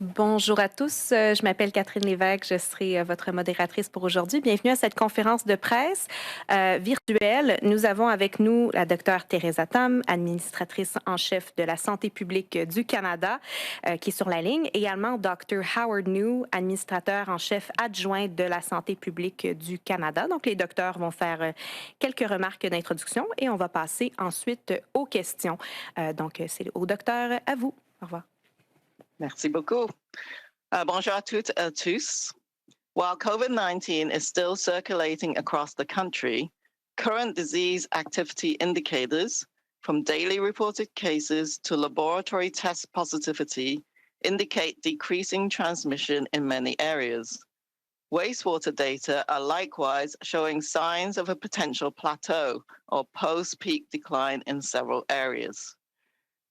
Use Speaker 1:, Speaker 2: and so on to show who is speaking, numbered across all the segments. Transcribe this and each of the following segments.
Speaker 1: Bonjour à tous, je m'appelle Catherine Lévesque, je serai votre modératrice pour aujourd'hui. Bienvenue à cette conférence de presse virtuelle. Nous avons avec nous la docteure Theresa Tam, administratrice en chef de la santé publique du Canada, qui est sur la ligne. Également Dr. Howard Njoo, administrateur en chef adjoint de la santé publique du Canada. Donc les docteurs vont faire quelques remarques d'introduction et on va passer ensuite aux questions. Donc c'est au docteur, à vous. Au revoir.
Speaker 2: Merci beaucoup. Bonjour à toutes et à tous. While COVID-19 is still circulating across the country, current disease activity indicators, from daily reported cases to laboratory test positivity, indicate decreasing transmission in many areas. Wastewater data are likewise showing signs of a potential plateau or post-peak decline in several areas.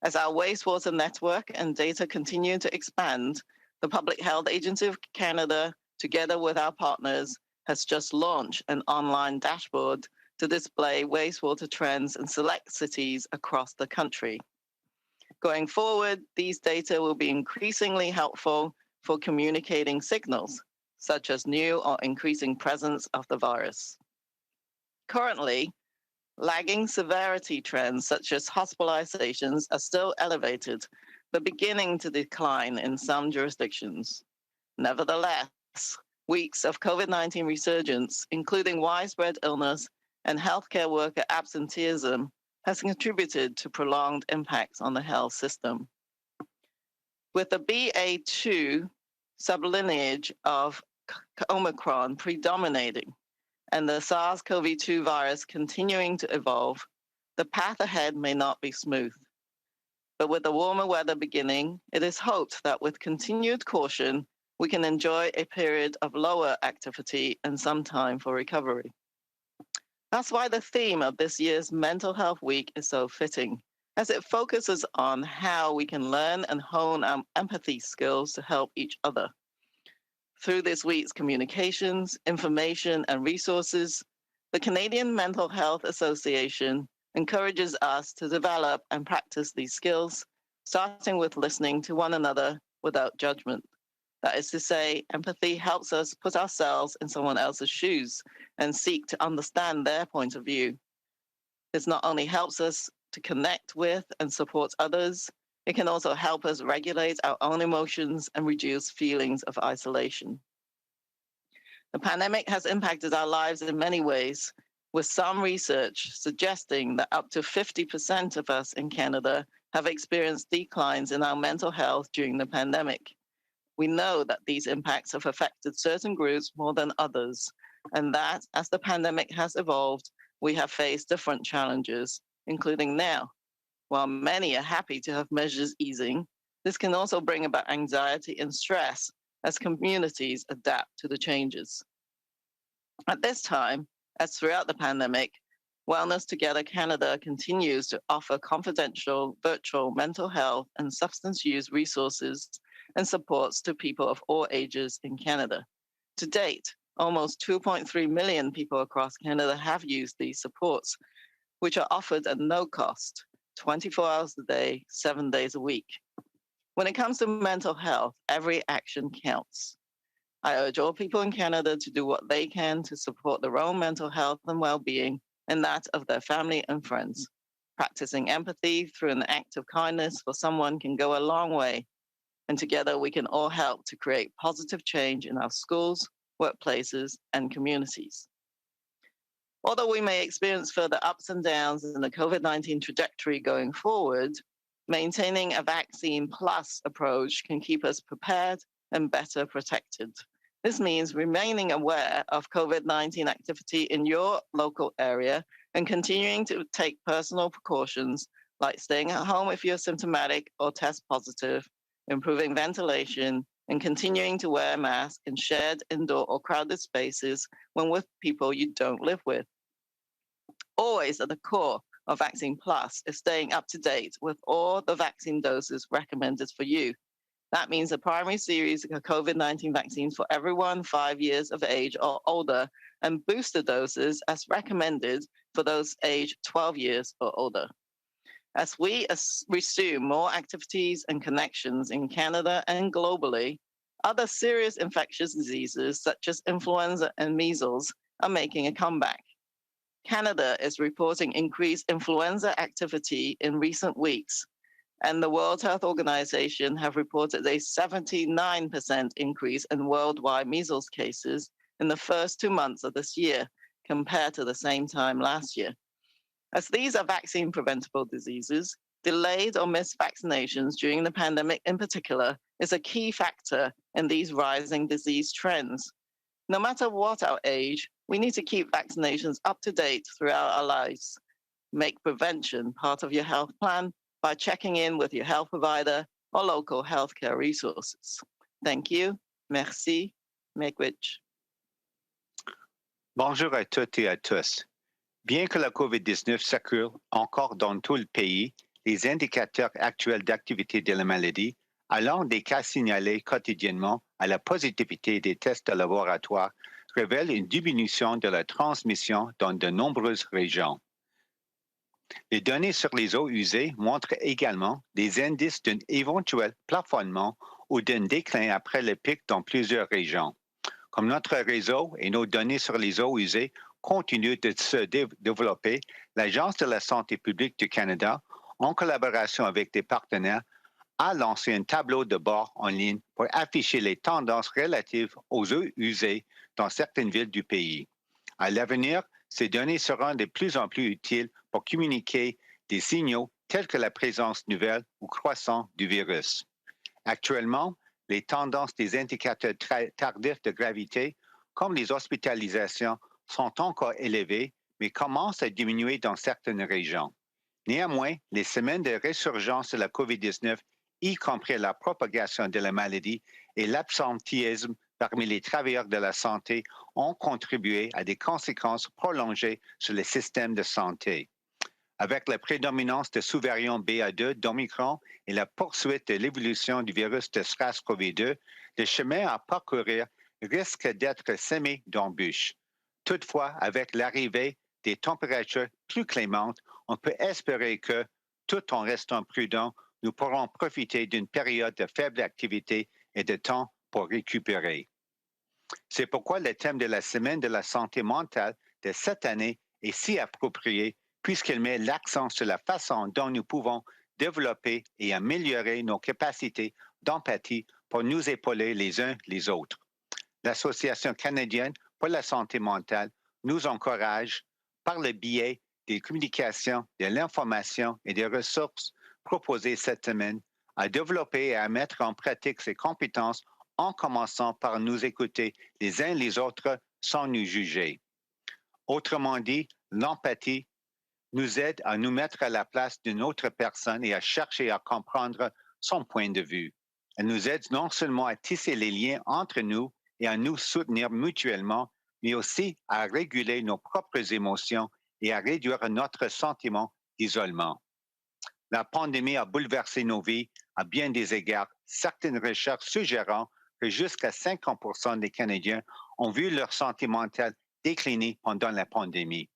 Speaker 2: As our wastewater network and data continue to expand, the Public Health Agency of Canada, together with our partners, has just launched an online dashboard to display wastewater trends in select cities across the country. Going forward, these data will be increasingly helpful for communicating signals, such as new or increasing presence of the virus. Currently, lagging severity trends such as hospitalizations are still elevated, but beginning to decline in some jurisdictions. Nevertheless, weeks of COVID-19 resurgence, including widespread illness and healthcare worker absenteeism, has contributed to prolonged impacts on the health system. With the BA2 sublineage of Omicron predominating, and the SARS-CoV-2 virus continuing to evolve, the path ahead may not be smooth. But with the warmer weather beginning, it is hoped that with continued caution, we can enjoy a period of lower activity and some time for recovery. That's why the theme of this year's Mental Health Week is so fitting, as it focuses on how we can learn and hone our empathy skills to help each other. Through this week's communications, information, and resources, the Canadian Mental Health Association encourages us to develop and practice these skills, starting with listening to one another without judgment. That is to say, empathy helps us put ourselves in someone else's shoes and seek to understand their point of view. This not only helps us to connect with and support others, it can also help us regulate our own emotions and reduce feelings of isolation. The pandemic has impacted our lives in many ways, with some research suggesting that up to 50% of us in Canada have experienced declines in our mental health during the pandemic. We know that these impacts have affected certain groups more than others, and that as the pandemic has evolved, we have faced different challenges, including now. While many are happy to have measures easing, this can also bring about anxiety and stress as communities adapt to the changes. At this time, as throughout the pandemic, Wellness Together Canada continues to offer confidential virtual mental health and substance use resources and supports to people of all ages in Canada. To date, almost 2.3 million people across Canada have used these supports, which are offered at no cost, 24 hours a day, 7 days a week. When it comes to mental health, every action counts. I urge all people in Canada to do what they can to support their own mental health and well-being and that of their family and friends. Practicing empathy through an act of kindness for someone can go a long way, and together we can all help to create positive change in our schools, workplaces, and communities. Although we may experience further ups and downs in the COVID-19 trajectory going forward, maintaining a vaccine plus approach can keep us prepared and better protected. This means remaining aware of COVID-19 activity in your local area and continuing to take personal precautions like staying at home if you're symptomatic or test positive, improving ventilation, and continuing to wear a mask in shared indoor or crowded spaces when with people you don't live with. Always at the core of Vaccine Plus is staying up to date with all the vaccine doses recommended for you. That means a primary series of COVID-19 vaccines for everyone 5 years of age or older, and booster doses as recommended for those aged 12 years or older. As we resume more activities and connections in Canada and globally, other serious infectious diseases such as influenza and measles are making a comeback. Canada is reporting increased influenza activity in recent weeks, and the World Health Organization have reported a 79% increase in worldwide measles cases in the first 2 months of this year compared to the same time last year. As these are vaccine-preventable diseases, delayed or missed vaccinations during the pandemic in particular is a key factor in these rising disease trends. No matter what our age, we need to keep vaccinations up to date throughout our lives. Make prevention part of your health plan by checking in with your health provider or local healthcare resources. Thank you. Merci. Miigwech.
Speaker 3: Bonjour à toutes et à tous. Bien que la COVID-19 circule encore dans tout le pays, les indicateurs actuels d'activité de la maladie, allant des cas signalés quotidiennement à la positivité des tests de laboratoire, révèlent une diminution de la transmission dans de nombreuses régions. Les données sur les eaux usées montrent également des indices d'un éventuel plafonnement ou d'un déclin après le pic dans plusieurs régions. Comme notre réseau et nos données sur les eaux usées continuent de se développer, l'Agence de la santé publique du Canada, en collaboration avec des partenaires, a lancé un tableau de bord en ligne pour afficher les tendances relatives aux eaux usées dans certaines villes du pays. À l'avenir, ces données seront de plus en plus utiles pour communiquer des signaux tels que la présence nouvelle ou croissante du virus. Actuellement, les tendances des indicateurs tardifs de gravité, comme les hospitalisations, sont encore élevées, mais commencent à diminuer dans certaines régions. Néanmoins, les semaines de résurgence de la COVID-19, y compris la propagation de la maladie et l'absentéisme parmi les travailleurs de la santé, ont contribué à des conséquences prolongées sur le système de santé. Avec la prédominance de sous-variants BA2 d'Omicron et la poursuite de l'évolution du virus de SARS-CoV-2, le chemin à parcourir risque d'être semé d'embûches. Toutefois, avec l'arrivée des températures plus clémentes, on peut espérer que, tout en restant prudent, nous pourrons profiter d'une période de faible activité et de temps pour récupérer. C'est pourquoi le thème de la Semaine de la santé mentale de cette année est si approprié puisqu'il met l'accent sur la façon dont nous pouvons développer et améliorer nos capacités d'empathie pour nous épauler les uns les autres. L'Association canadienne pour la santé mentale nous encourage, par le biais des communications, de l'information et des ressources proposées cette semaine, à développer et à mettre en pratique ces compétences en commençant par nous écouter les uns les autres sans nous juger. Autrement dit, l'empathie nous aide à nous mettre à la place d'une autre personne et à chercher à comprendre son point de vue. Elle nous aide non seulement à tisser les liens entre nous et à nous soutenir mutuellement, mais aussi à réguler nos propres émotions et à réduire notre sentiment d'isolement. La pandémie a bouleversé nos vies à bien des égards, certaines recherches suggérant que jusqu'à 50% des Canadiens ont vu leur santé mentale décliner pendant la pandémie.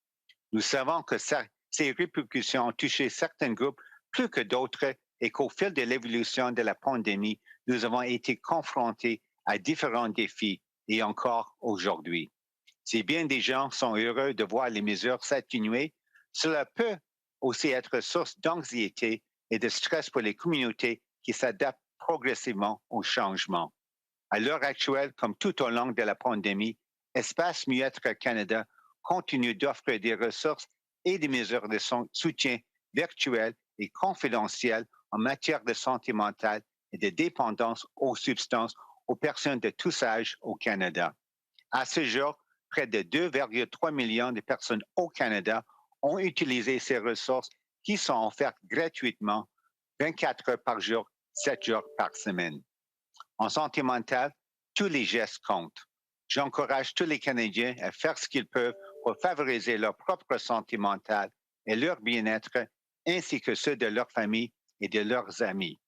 Speaker 3: Nous savons que ces répercussions ont touché certains groupes plus que d'autres et qu'au fil de l'évolution de la pandémie, nous avons été confrontés à différents défis et encore aujourd'hui. Si bien des gens sont heureux de voir les mesures s'atténuer, cela peut aussi être source d'anxiété et de stress pour les communautés qui s'adaptent progressivement au changement. À l'heure actuelle, comme tout au long de la pandémie, Espace Mieux-être Canada continue d'offrir des ressources et des mesures de soutien virtuels et confidentiels en matière de santé mentale et de dépendance aux substances aux personnes de tous âges au Canada. À ce jour, près de 2,3 millions de personnes au Canada ont utilisé ces ressources qui sont offertes gratuitement 24 heures par jour, 7 jours par semaine. En santé mentale, tous les gestes comptent. J'encourage tous les Canadiens à faire ce qu'ils peuvent pour favoriser leur propre santé mentale et leur bien-être, ainsi que ceux de leur famille et de leurs amis.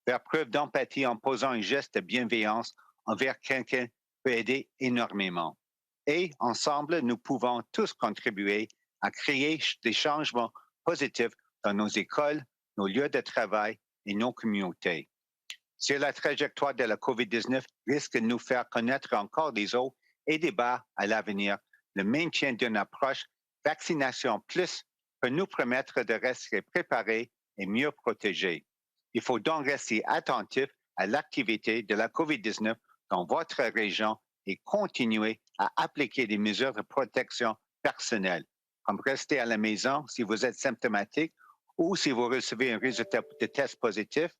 Speaker 3: Faire preuve d'empathie en posant un geste de bienveillance envers quelqu'un peut aider énormément. Et ensemble, nous pouvons tous contribuer à créer des changements positifs dans nos écoles, nos lieux de travail et nos communautés. Si la trajectoire de la COVID-19 risque de nous faire connaître encore des hauts et des bas à l'avenir, le maintien d'une approche vaccination plus peut nous permettre de rester préparés et mieux protégés. Il faut donc rester attentif à l'activité de la COVID-19 dans votre région et continuer à appliquer des mesures de protection personnelle, comme rester à la maison si vous êtes symptomatique ou si vous recevez un résultat de test positif,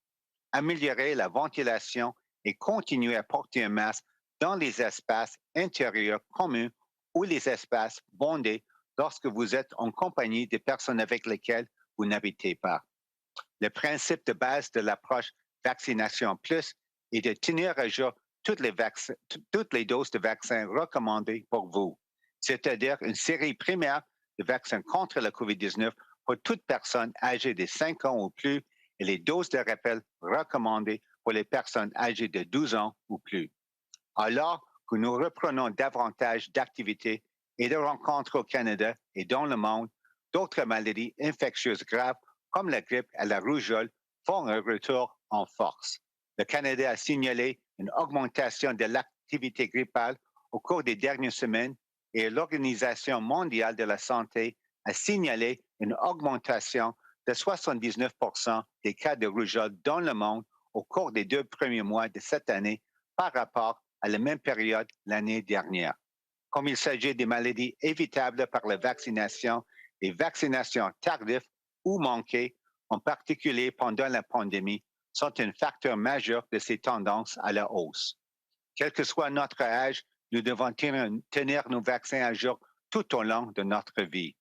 Speaker 3: améliorer la ventilation et continuer à porter un masque dans les espaces intérieurs communs ou les espaces bondés lorsque vous êtes en compagnie des personnes avec lesquelles vous n'habitez pas. Le principe de base de l'approche vaccination plus est de tenir à jour toutes les doses de vaccins recommandées pour vous, c'est-à-dire une série primaire de vaccins contre la COVID-19 pour toute personne âgée de 5 ans ou plus et les doses de rappel recommandées pour les personnes âgées de 12 ans ou plus. Alors que nous reprenons davantage d'activités et de rencontres au Canada et dans le monde, d'autres maladies infectieuses graves comme la grippe et la rougeole font un retour en force. Le Canada a signalé une augmentation de l'activité grippale au cours des dernières semaines et l'Organisation mondiale de la santé a signalé une augmentation de 79% des cas de rougeole dans le monde au cours des 2 premiers mois de cette année par rapport à la même période l'année dernière. Comme il s'agit des maladies évitables par la vaccination, les vaccinations tardives ou manquées, en particulier pendant la pandémie, sont un facteur majeur de ces tendances à la hausse. Quel que soit notre âge, nous devons tenir nos vaccins à jour tout au long de notre vie.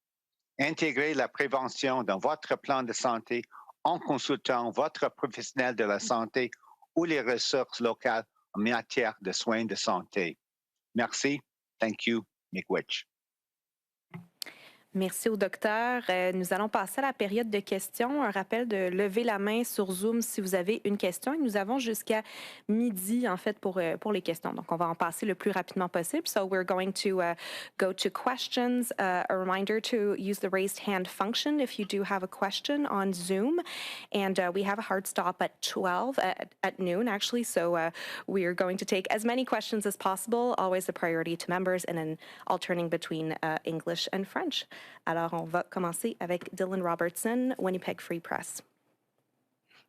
Speaker 3: Intégrez la prévention dans votre plan de santé en consultant votre professionnel de la santé ou les ressources locales en matière de soins de santé. Merci. Thank you, Miigwech.
Speaker 1: Merci au docteur. Nous allons passer à la période de questions. Un rappel de lever la main sur Zoom si vous avez une question. Et nous avons jusqu'à midi, en fait, pour les questions. Donc, on va en passer le plus rapidement possible. So, we're going to go to questions. A reminder to use the raised hand function if you do have a question on Zoom. And we have a hard stop at 12, at noon, actually. So, we are going to take as many questions as possible, always a priority to members, and then alternating between English and French. Alors, on va commencer avec Dylan Robertson, Winnipeg Free Press.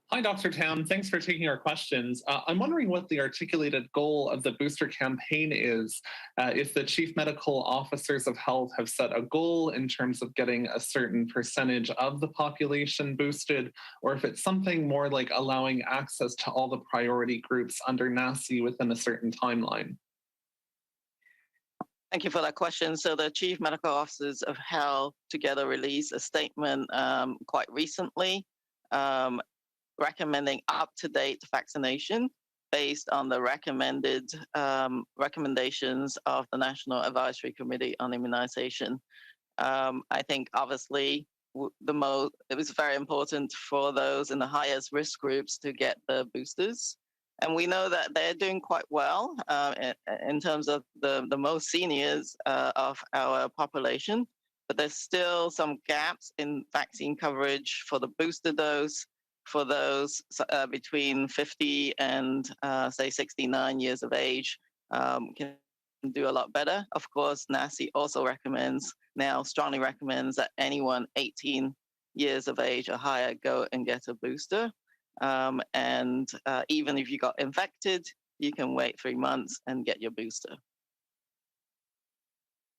Speaker 4: Hi, Dr. Tam. Thanks for taking our questions. I'm wondering what the articulated goal of the booster campaign is. If the chief medical officers of health have set a goal in terms of getting a certain percentage of the population boosted, or if it's something more like allowing access to all the priority groups under NACI within a certain timeline.
Speaker 2: Thank you for that question. So the Chief Medical Officers of Health together released a statement quite recently recommending up-to-date vaccination based on the recommended recommendations of the National Advisory Committee on Immunization. I think obviously it was very important for those in the highest risk groups to get the boosters. And we know that they're doing quite well in terms of the most seniors of our population, but there's still some gaps in vaccine coverage for the booster dose for those between 50 and say 69 years of age can do a lot better. Of course, NACI also strongly recommends that anyone 18 years of age or higher go and get a booster. And even if you got infected, you can wait 3 months and get your booster.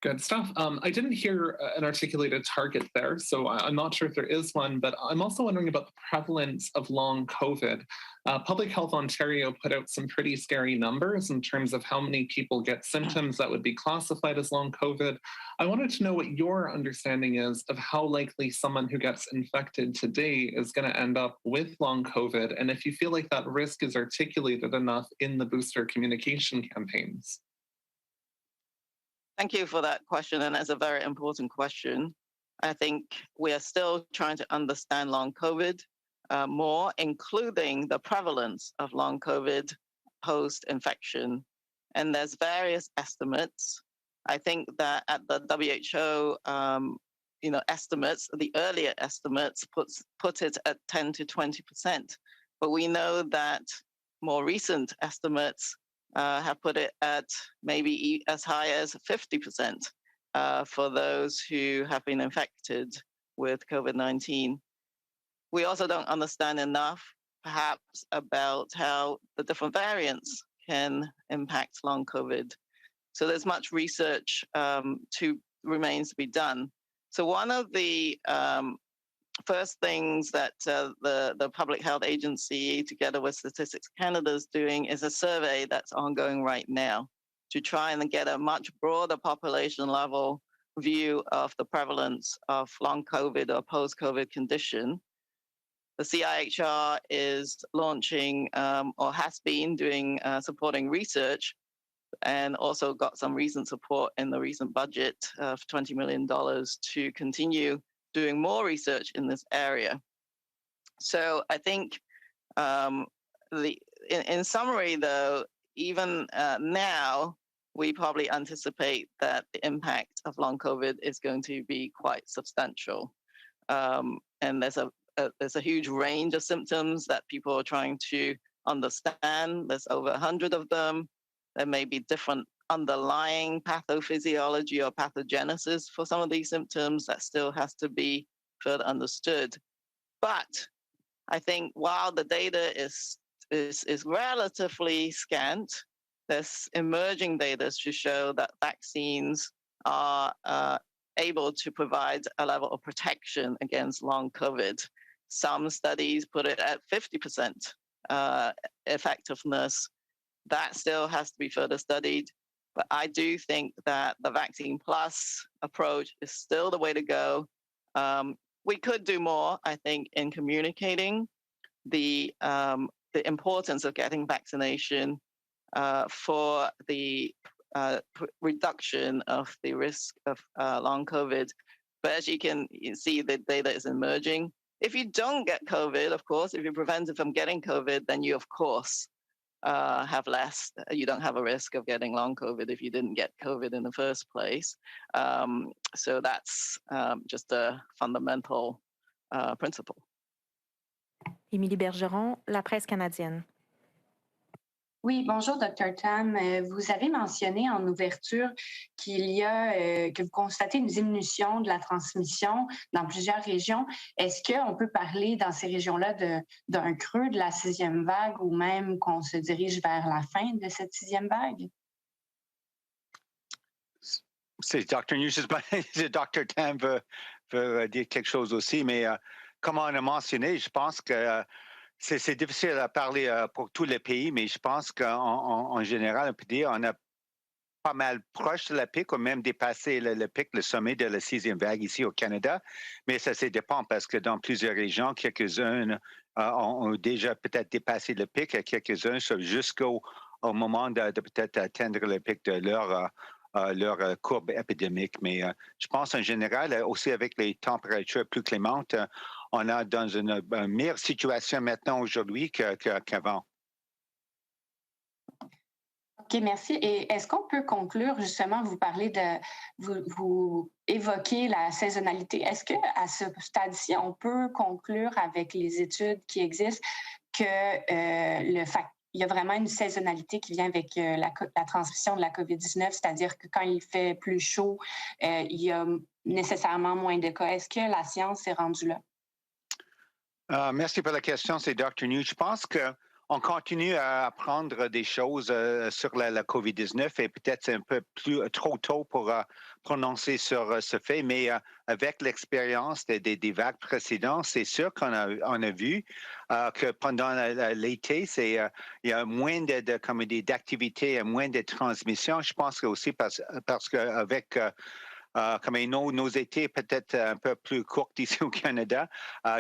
Speaker 4: Good stuff. I didn't hear an articulated target there, so I'm not sure if there is one, but I'm also wondering about the prevalence of long COVID. Public Health Ontario put out some pretty scary numbers in terms of how many people get symptoms that would be classified as long COVID. I wanted to know what your understanding is of how likely someone who gets infected today is going to end up with long COVID, and if you feel like that risk is articulated enough in the booster communication campaigns.
Speaker 2: Thank you for that question, and it's a very important question. I think we are still trying to understand long COVID more, including the prevalence of long COVID post-infection. And there's various estimates. I think that at the WHO estimates, the earlier estimates put it at 10 to 20%. But we know that more recent estimates have put it at maybe as high as 50% for those who have been infected with COVID-19. We also don't understand enough, perhaps, about how the different variants can impact long COVID. So there's much research remains to be done. So one of the first things that the Public Health Agency, together with Statistics Canada, is doing is a survey that's ongoing right now to try and get a much broader population level view of the prevalence of long COVID or post-COVID condition. The CIHR is launching or has been doing supporting research, and also got some recent support in the recent budget of $20 million to continue doing more research in this area. So I think in summary, though, even now, we probably anticipate that the impact of long COVID is going to be quite substantial. And there's a huge range of symptoms that people are trying to understand. There's over 100 of them. There may be different underlying pathophysiology or pathogenesis for some of these symptoms that still has to be further understood. But I think while the data is relatively scant, there's emerging data to show that vaccines are able to provide a level of protection against long COVID. Some studies put it at 50% effectiveness. That still has to be further studied. But I do think that the vaccine plus approach is still the way to go. We could do more, I think, in communicating the importance of getting vaccination for the reduction of the risk of long COVID. But as you can see, the data is emerging. If you don't get COVID, of course, if you're prevented from getting COVID, then you, of course, have less. You don't have a risk of getting long COVID if you didn't get COVID in the first place. So that's just a fundamental principle.
Speaker 1: Émilie Bergeron, La Presse canadienne.
Speaker 5: Oui, bonjour, Dr. Tam. Vous avez mentionné en ouverture que vous constatez une diminution de la transmission dans plusieurs régions. Est-ce qu'on peut parler dans ces régions-là d'un creux de la 6e vague ou même qu'on se dirige vers la fin de cette 6e vague?
Speaker 3: C'est Dr. Njoo, Dr. Tam veut dire quelque chose aussi, mais comme on a mentionné, je pense que c'est difficile à parler pour tous les pays, mais je pense qu'en général, on peut dire qu'on est pas mal proche de la pic, ou même dépassé le pic, le sommet de la 6e vague ici au Canada. Mais ça dépend parce que dans plusieurs régions, quelques-unes ont déjà peut-être dépassé le pic, et quelques-uns sont jusqu'au moment de peut-être atteindre le pic de leur courbe épidémique. Mais je pense en général, aussi avec les températures plus clémentes, on est dans une meilleure situation maintenant aujourd'hui qu'avant.
Speaker 5: OK, merci. Et est-ce qu'on peut conclure, justement, vous évoquez la saisonnalité. Est-ce qu'à ce stade-ci, on peut conclure avec les études qui existent que il y a vraiment une saisonnalité qui vient avec la transmission de la COVID-19, c'est-à-dire que quand il fait plus chaud, il y a nécessairement moins de cas. Est-ce que la science s'est rendue là?
Speaker 3: Merci pour la question, c'est Dr. Njoo. Je pense qu'on continue à apprendre des choses sur la COVID-19 et peut-être c'est un peu trop tôt pour prononcer sur ce fait, mais avec l'expérience des vagues précédentes, c'est sûr qu'on a vu que pendant l'été, il y a moins d'activités, moins de transmission. Je pense que aussi parce qu'avec comme nos étés peut-être un peu plus courts ici au Canada,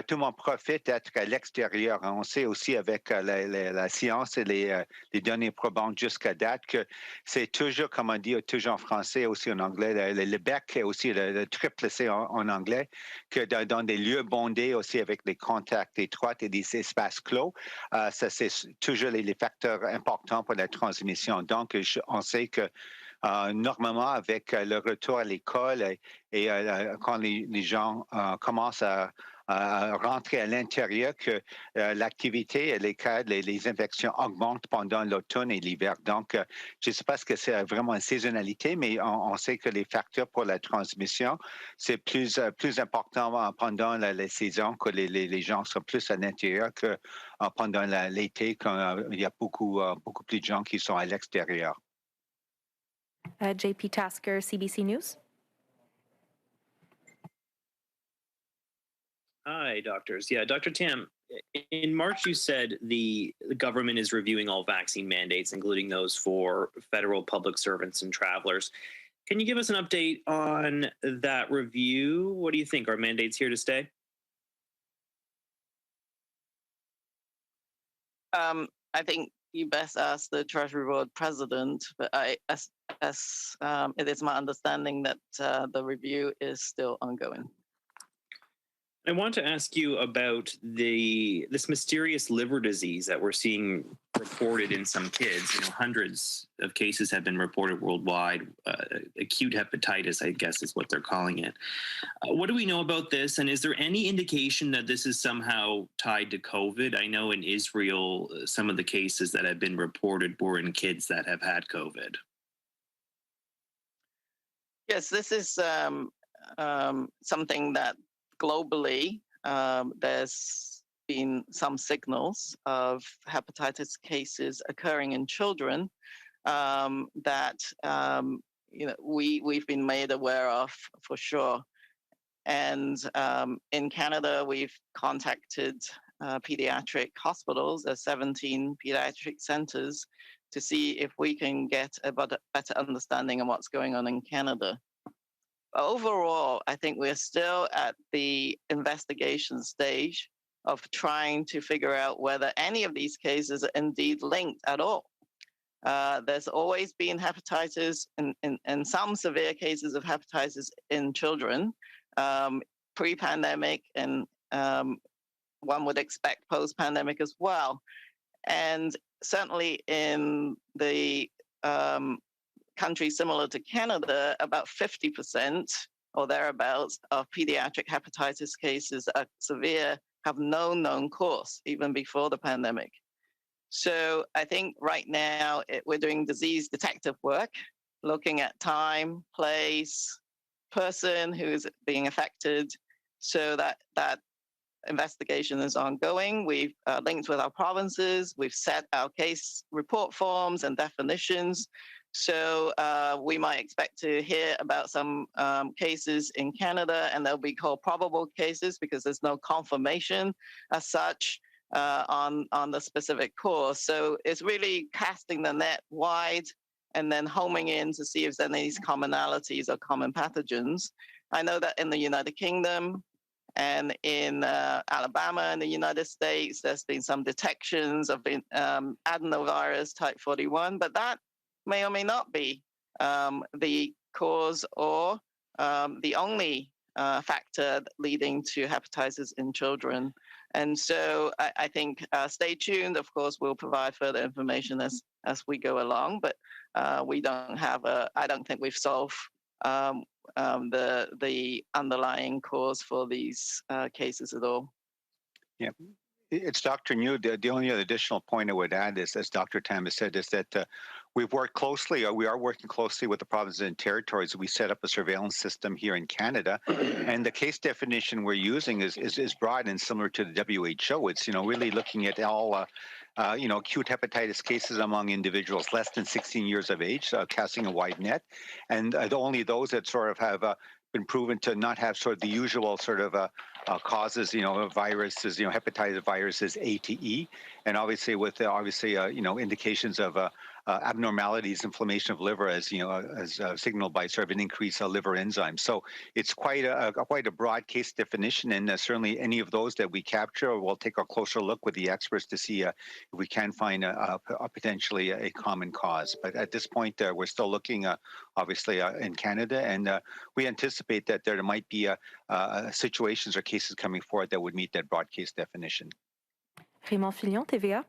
Speaker 3: tout le monde profite d'être à l'extérieur. On sait aussi avec la science et les données probantes jusqu'à date que c'est toujours, comme on dit toujours en français, aussi en anglais, le bec et aussi le triple C en anglais, que dans des lieux bondés aussi avec des contacts étroits et des espaces clos, ça c'est toujours les facteurs importants pour la transmission. Donc, on sait que normalement, avec le retour à l'école et quand les gens commencent à rentrer à l'intérieur, que l'activité, les cas, les infections augmentent pendant l'automne et l'hiver. Donc, je ne sais pas ce que c'est vraiment une saisonnalité, mais on sait que les facteurs pour la transmission, c'est plus important pendant les saisons, que les gens sont plus à l'intérieur que pendant l'été, quand il y a beaucoup plus de gens qui sont à l'extérieur.
Speaker 1: JP Tasker, CBC News.
Speaker 6: Hi, doctors. Yeah, Dr. Tam, in March, you said the government is reviewing all vaccine mandates, including those for federal public servants and travelers. Can you give us an update on that review? What do you think? Are mandates here to stay?
Speaker 2: I think you best ask the Treasury Board president, but as it is my understanding that the review is still ongoing.
Speaker 6: I want to ask you about this mysterious liver disease that we're seeing reported in some kids. Hundreds of cases have been reported worldwide. Acute hepatitis, I guess, is what they're calling it. What do we know about this? And is there any indication that this is somehow tied to COVID? I know in Israel, some of the cases that have been reported were in kids that have had COVID.
Speaker 2: Yes, this is something that globally, there's been some signals of hepatitis cases occurring in children that we've been made aware of for sure. And in Canada, we've contacted pediatric hospitals, 17 pediatric centers, to see if we can get a better understanding of what's going on in Canada. Overall, I think we're still at the investigation stage of trying to figure out whether any of these cases are indeed linked at all. There's always been hepatitis and some severe cases of hepatitis in children, pre-pandemic, and one would expect post-pandemic as well. And certainly in the countries similar to Canada, about 50% or thereabouts of pediatric hepatitis cases are severe, have no known course, even before the pandemic. So I think right now we're doing disease detective work, looking at time, place, person who is being affected, so that investigation is ongoing. We've linked with our provinces. We've set our case report forms and definitions. So we might expect to hear about some cases in Canada, and they'll be called probable cases because there's no confirmation as such on the specific cause. So it's really casting the net wide and then homing in to see if there's any commonalities or common pathogens. I know that in the United Kingdom and in Alabama in the United States, there's been some detections of adenovirus type 41, but that may or may not be the cause or the only factor leading to hepatitis in children. And so I think stay tuned. Of course, we'll provide further information as we go along, but we don't have I don't think we've solved the underlying cause for these cases at all.
Speaker 3: Yeah. It's Dr. Njoo. The only additional point I would add is, as Dr. Tam has said, is that we are working closely with the provinces and territories. We set up a surveillance system here in Canada, and the case definition we're using is broad and similar to the WHO. It's really looking at all acute hepatitis cases among individuals less than 16 years of age, casting a wide net, and only those that sort of have been proven to not have sort of the usual sort of causes, viruses, hepatitis viruses A to E, and obviously with indications of abnormalities, inflammation of liver, as signaled by sort of an increase of liver enzymes. So it's quite a broad case definition, and certainly any of those that we capture, we'll take a closer look with the experts to see if we can find a potentially a common cause. But at this point, we're still looking, obviously, in Canada, and we anticipate that there might be situations or cases coming forward that would meet that broad case definition.
Speaker 1: Raymond Filion, TVA.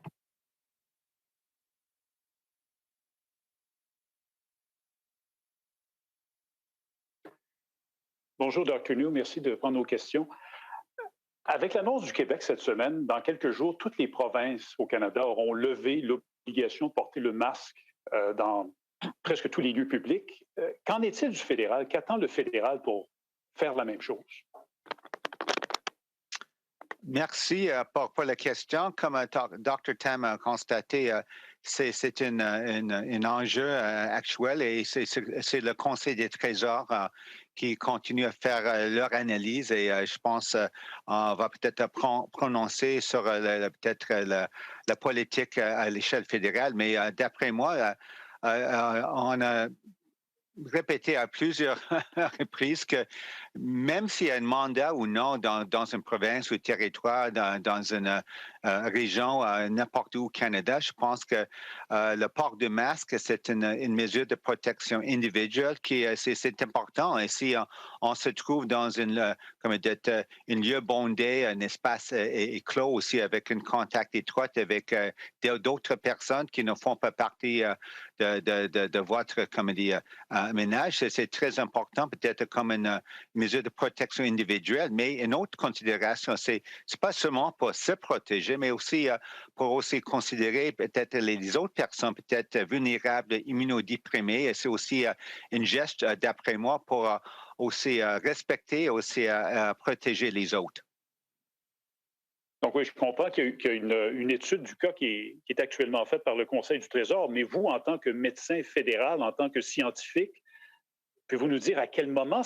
Speaker 7: Bonjour, Dr. Njoo. Merci de prendre nos questions. Avec l'annonce du Québec cette semaine, dans quelques jours, toutes les provinces au Canada auront levé l'obligation de porter le masque dans presque tous les lieux publics. Qu'en est-il du fédéral? Qu'attend le fédéral pour faire la même chose?
Speaker 3: Merci pour la question. Comme Dr. Tam a constaté, c'est un enjeu actuel et c'est le Conseil des trésors qui continue à faire leur analyse et je pense on va peut-être prononcer sur peut-être la politique à l'échelle fédérale, mais d'après moi, on a répété à plusieurs reprises que même s'il y a un mandat ou non dans une province ou territoire, dans une région, n'importe où au Canada, je pense que le port de masque, c'est une mesure de protection individuelle qui c'est important. Et si on se trouve dans un lieu bondé, un espace clos aussi avec un contact étroit avec d'autres personnes qui ne font pas partie de votre ménage, c'est très important, peut-être comme une mesure de protection individuelle, mais une autre considération, c'est pas seulement pour se protéger, mais aussi pour aussi considérer peut-être les autres personnes peut-être vulnérables, immunodéprimées, et c'est aussi un geste, d'après moi, pour aussi respecter, aussi protéger les autres.
Speaker 7: Donc oui, je comprends qu'il y a une étude du cas qui est actuellement faite par le Conseil du Trésor, mais vous, en tant que médecin fédéral, en tant que scientifique, pouvez-vous nous dire à quel moment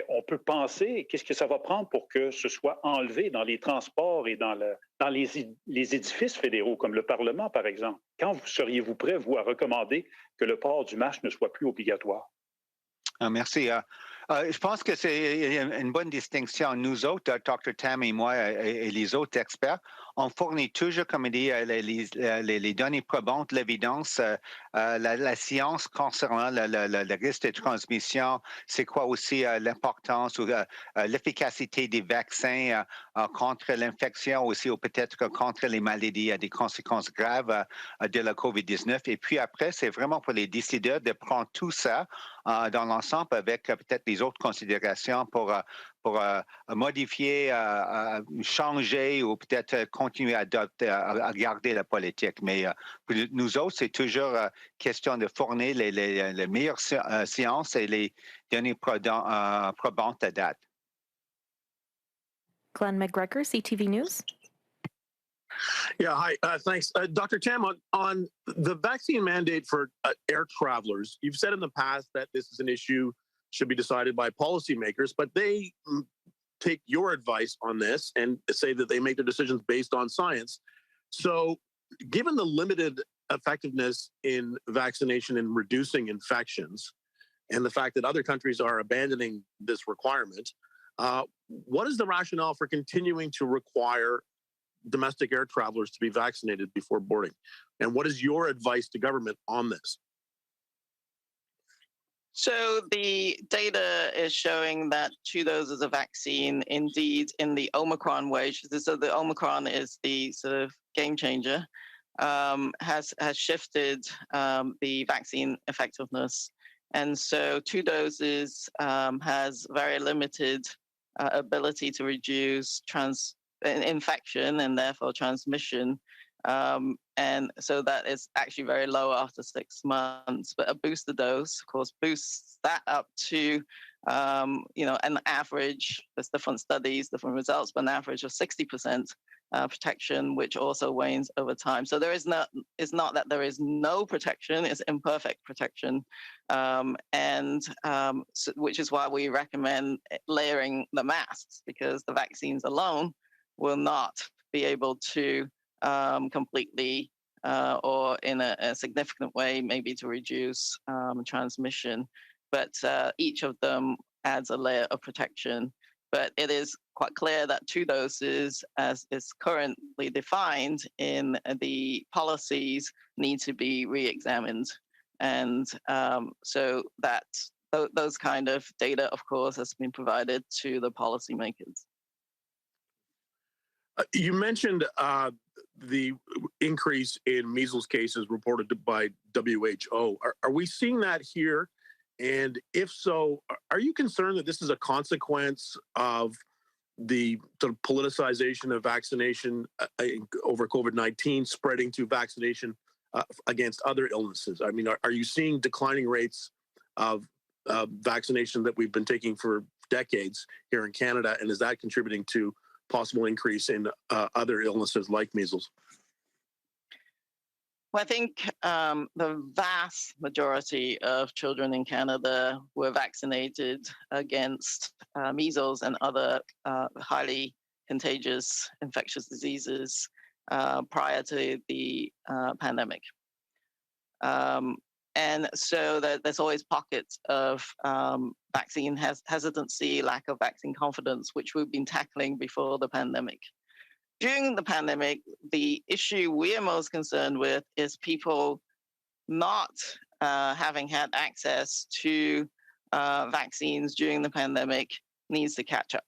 Speaker 7: on peut penser, qu'est-ce que ça va prendre pour que ce soit enlevé dans les transports et dans les édifices fédéraux, comme le Parlement, par exemple? Quand seriez-vous prêt, vous, à recommander que le port du masque ne soit plus obligatoire?
Speaker 3: Merci. Je pense que c'est une bonne distinction. Nous autres, Dr. Tam et moi et les autres experts, on fournit toujours, comme il dit, les données probantes, l'évidence, la science concernant le risque de transmission, c'est quoi aussi l'importance ou l'efficacité des vaccins contre l'infection aussi ou peut-être contre les maladies, des conséquences graves de la COVID-19. Et puis après, c'est vraiment pour les décideurs de prendre tout ça dans l'ensemble avec peut-être les autres considérations pour modifier, changer ou peut-être continuer à garder la politique. Mais pour nous autres, c'est toujours question de fournir les meilleures sciences et les données probantes à date.
Speaker 1: Glenn McGregor, CTV News.
Speaker 8: Yeah, hi, thanks. Dr. Tam, on the vaccine mandate for air travelers, you've said in the past that this is an issue should be decided by policymakers, but they take your advice on this and say that they make their decisions based on science. So given the limited effectiveness in vaccination in reducing infections and the fact that other countries are abandoning this requirement, what is the rationale for continuing to require domestic air travelers to be vaccinated before boarding? And what is your advice to government on this?
Speaker 2: So the data is showing that 2 doses of vaccine, indeed, in the Omicron wave, so the Omicron is the sort of game changer, has shifted the vaccine effectiveness. And so 2 doses has very limited ability to reduce infection and therefore transmission. And so that is actually very low after 6 months. But a booster dose, of course, boosts that up to, an average, there's different studies, different results, but an average of 60% protection, which also wanes over time. So it's not that there is no protection, it's imperfect protection. Which is why we recommend layering the masks, because the vaccines alone will not be able to completely or in a significant way, maybe to reduce transmission. But each of them adds a layer of protection. But it is quite clear that 2 doses, as is currently defined in the policies, need to be re-examined. And so that those kind of data, of course, has been provided to the policymakers.
Speaker 8: You mentioned the increase in measles cases reported by WHO. Are we seeing that here And if so, are you concerned that this is a consequence of the sort of politicization of vaccination over COVID-19 spreading to vaccination against other illnesses? I mean, are you seeing declining rates of vaccination that we've been taking for decades here in Canada, and is that contributing to possible increase in other illnesses like measles?
Speaker 2: Well, I think the vast majority of children in Canada were vaccinated against measles and other highly contagious infectious diseases prior to the pandemic. And so there's always pockets of vaccine hesitancy, lack of vaccine confidence, which we've been tackling before the pandemic. During the pandemic, the issue we are most concerned with is people not having had access to vaccines during the pandemic needs to catch up.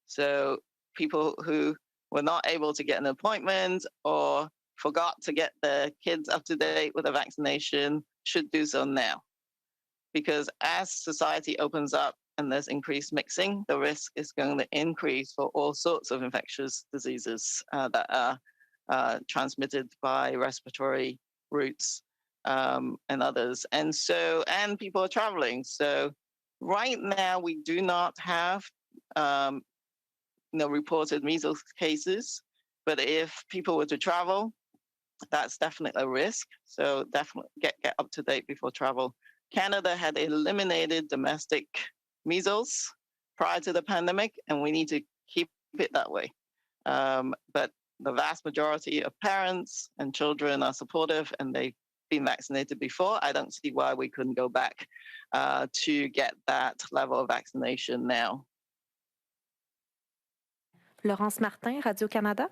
Speaker 2: So people who were not able to get an appointment or forgot to get their kids up to date with a vaccination should do so now. Because as society opens up and there's increased mixing, the risk is going to increase for all sorts of infectious diseases that are transmitted by respiratory routes and others. And people are traveling. So right now we do not have reported measles cases, but if people were to travel, that's definitely a risk. So definitely get up to date before travel. Canada had eliminated domestic measles prior to the pandemic, and we need to keep it that way. But the vast majority of parents and children are supportive, and they've been vaccinated before. I don't see why we couldn't go back to get that level of vaccination now.
Speaker 1: Laurence Martin, Radio-Canada.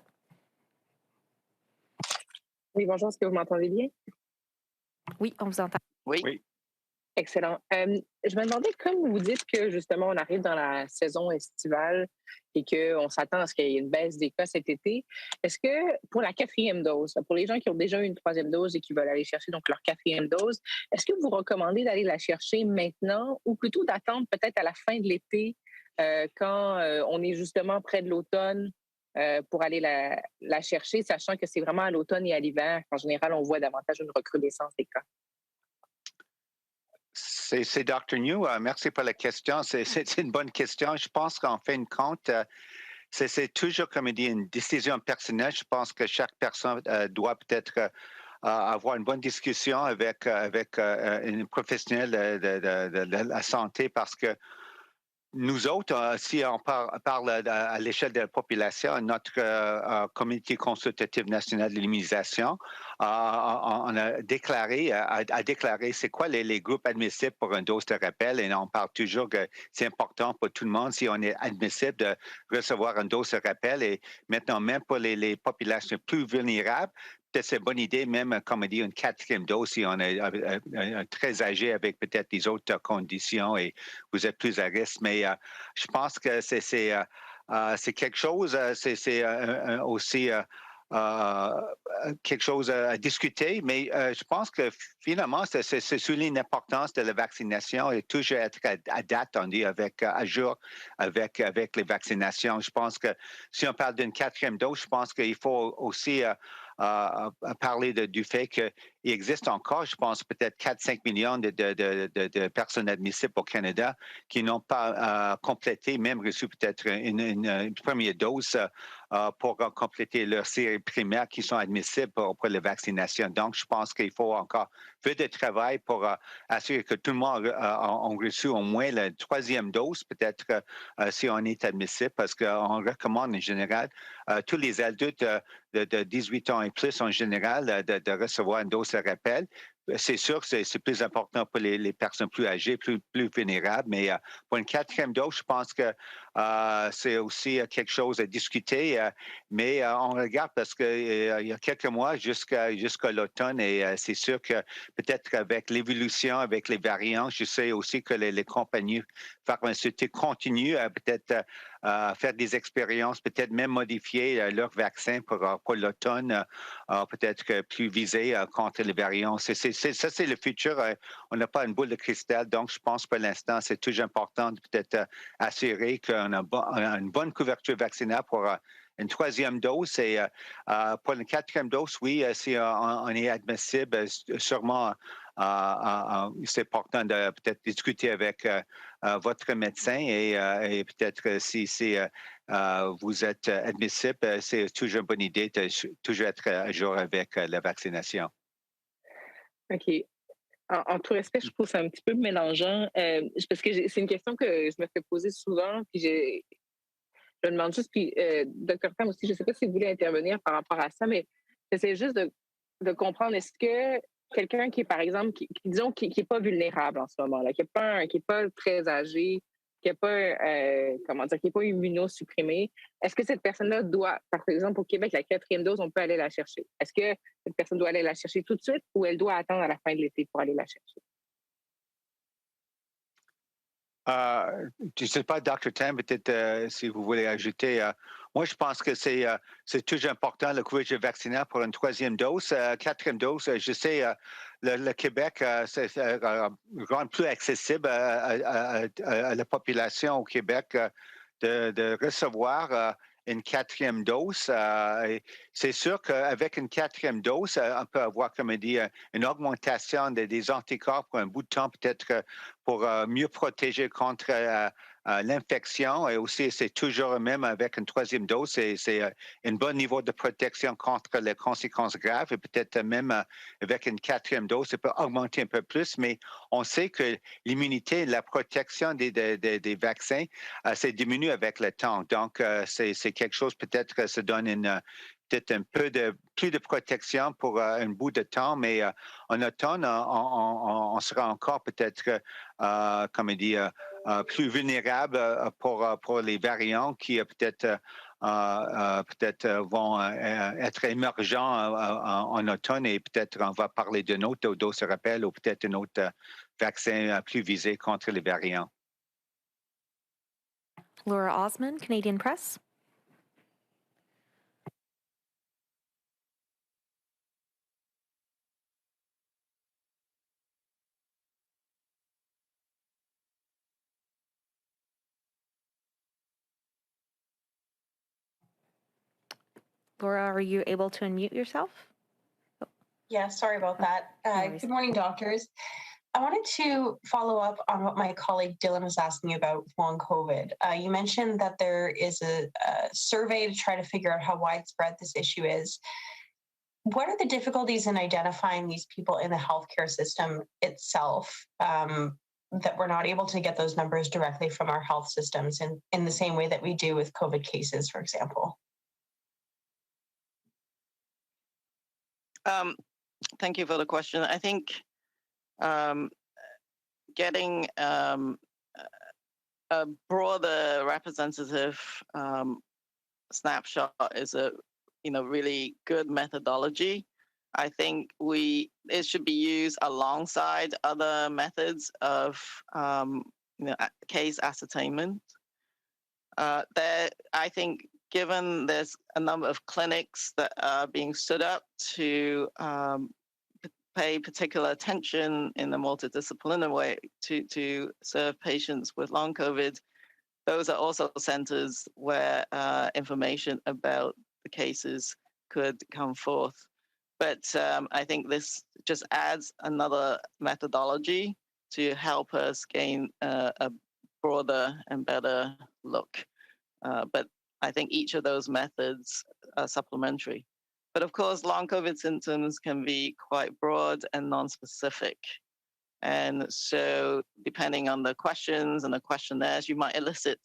Speaker 9: Oui, bonjour, est-ce que vous m'entendez bien?
Speaker 1: Oui, on vous entend.
Speaker 2: Oui.
Speaker 9: Excellent. Je me demandais, comme vous dites que justement on arrive dans la saison estivale et qu'on s'attend à ce qu'il y ait une baisse des cas cet été, est-ce que pour la 4e dose, pour les gens qui ont déjà eu une 3e dose et qui veulent aller chercher donc leur 4e dose, est-ce que vous recommandez d'aller la chercher maintenant ou plutôt d'attendre peut-être à la fin de l'été quand on est justement près de l'automne pour aller la chercher, sachant que c'est vraiment à l'automne et à l'hiver qu'en général on voit davantage une recrudescence des cas?
Speaker 3: C'est Dr. Njoo. Merci pour la question. C'est une bonne question. Je pense qu'en fin de compte, c'est toujours, comme il dit, une décision personnelle. Je pense que chaque personne doit peut-être avoir une bonne discussion avec une professionnelle de la santé parce que nous autres, si on parle à l'échelle de la population, notre comité consultatif national de l'immunisation on a déclaré c'est quoi les groupes admissibles pour une dose de rappel et on parle toujours que c'est important pour tout le monde si on est admissible de recevoir une dose de rappel et maintenant même pour les populations plus vulnérables, peut-être c'est une bonne idée, même, comme on dit, une 4e dose si on est très âgé avec peut-être des autres conditions et vous êtes plus à risque. Mais je pense que c'est quelque chose, c'est aussi quelque chose à discuter, mais je pense que finalement, c'est souligner l'importance de la vaccination et toujours être à date, on dit, à jour avec les vaccinations. Je pense que si on parle d'une 4e dose, je pense qu'il faut aussi parler du fait qu'il existe encore, je pense, peut-être 4-5 millions de personnes admissibles au Canada qui n'ont pas complété, même reçu peut-être une première dose pour compléter leur série primaire qui sont admissibles pour la vaccination. Donc, je pense qu'il faut encore faire de travail pour assurer que tout le monde a reçu au moins la 3e dose, peut-être si on est admissible, parce qu'on recommande en général tous les adultes de 18 ans et plus en général de recevoir une dose de rappel. C'est sûr que c'est plus important pour les personnes plus âgées, plus vulnérables, mais pour une 4e dose, je pense que c'est aussi quelque chose à discuter, mais on regarde parce qu'il y a quelques mois jusqu'à l'automne et c'est sûr que peut-être avec l'évolution, avec les variants, je sais aussi que les compagnies pharmaceutiques continuent à peut-être faire des expériences, peut-être même modifier leur vaccin pour l'automne, peut-être plus visé contre les variants. Ça, c'est le futur. On n'a pas une boule de cristal, donc je pense pour l'instant, c'est toujours important de peut-être assurer qu'on a une bonne couverture vaccinale pour une troisième dose. Et pour une quatrième dose, oui, si on est admissible, sûrement, c'est important de peut-être discuter avec votre médecin et peut-être si vous êtes admissible, c'est toujours une bonne idée de toujours être à jour avec la vaccination.
Speaker 9: OK. En tout respect, je trouve ça un petit peu mélangeant parce que c'est une question que je me fais poser souvent, puis je me demande juste, puis Dr Tam aussi, je ne sais pas si vous voulez intervenir par rapport à ça, mais j'essaie juste de comprendre, est-ce que quelqu'un qui est, par exemple, disons, qui n'est pas vulnérable en ce moment-là, qui n'est pas très âgé, qui n'est pas, qui est pas immunosupprimé, est-ce que cette personne-là doit, par exemple, au Québec, la quatrième dose, on peut aller la chercher? Est-ce que cette personne doit aller la chercher tout de suite ou elle doit attendre à la fin de l'été pour aller la chercher?
Speaker 3: Je ne sais pas, Dr. Tam, peut-être si vous voulez ajouter. Moi, je pense que c'est toujours important, le couverture vaccinale pour une troisième dose. Quatrième dose, je sais, le Québec rend plus accessible à la population au Québec de recevoir une quatrième dose. C'est sûr qu'avec une quatrième dose, on peut avoir, comme on dit, une augmentation des anticorps pour un bout de temps, peut-être pour mieux protéger contre l'infection. Et aussi, c'est toujours même avec une troisième dose, c'est un bon niveau de protection contre les conséquences graves. Et peut-être même avec une quatrième dose, ça peut augmenter un peu plus. Mais on sait que l'immunité, la protection des vaccins, c'est diminue avec le temps. Donc, c'est quelque chose, peut-être que ça donne peut-être un peu plus de protection pour un bout de temps, mais en automne, on sera encore peut-être, comme on dit, plus vulnérable pour les variants qui peut-être vont être émergents en automne et peut-être on va parler d'une autre dose rappel ou peut-être un autre vaccin plus visé contre les variants.
Speaker 1: Laura Osman, Canadian Press. Laura, are you able to unmute yourself?
Speaker 10: Yeah, sorry about that. Good morning, doctors. I wanted to follow up on what my colleague Dylan was asking about long COVID. You mentioned that there is a survey to try to figure out how widespread this issue is. What are the difficulties in identifying these people in the healthcare system itself that we're not able to get those numbers directly from our health systems in the same way that we do with COVID cases, for example?
Speaker 2: Thank you for the question. I think getting a broader representative snapshot is a really good methodology. I think it should be used alongside other methods of case ascertainment. I think given there's a number of clinics that are being stood up to pay particular attention in a multidisciplinary way to serve patients with long COVID, those are also centers where information about the cases could come forth. But I think this just adds another methodology to help us gain a broader and better look. But I think each of those methods are supplementary. But of course, long COVID symptoms can be quite broad and non-specific. And so depending on the questions and the questionnaires, you might elicit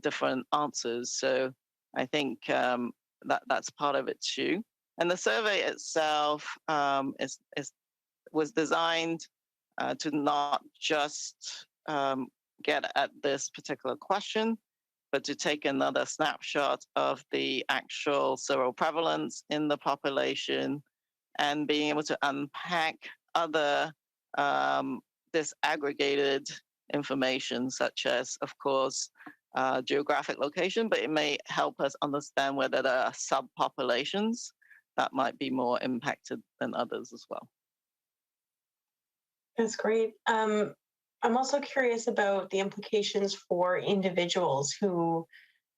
Speaker 2: different answers. So I think that's part of it too. And the survey itself was designed to not just get at this particular question, but to take another snapshot of the actual seroprevalence in the population and being able to unpack other disaggregated information, such as, of course, geographic location, but it may help us understand whether there are subpopulations that might be more impacted than others as well.
Speaker 10: That's great. I'm also curious about the implications for individuals who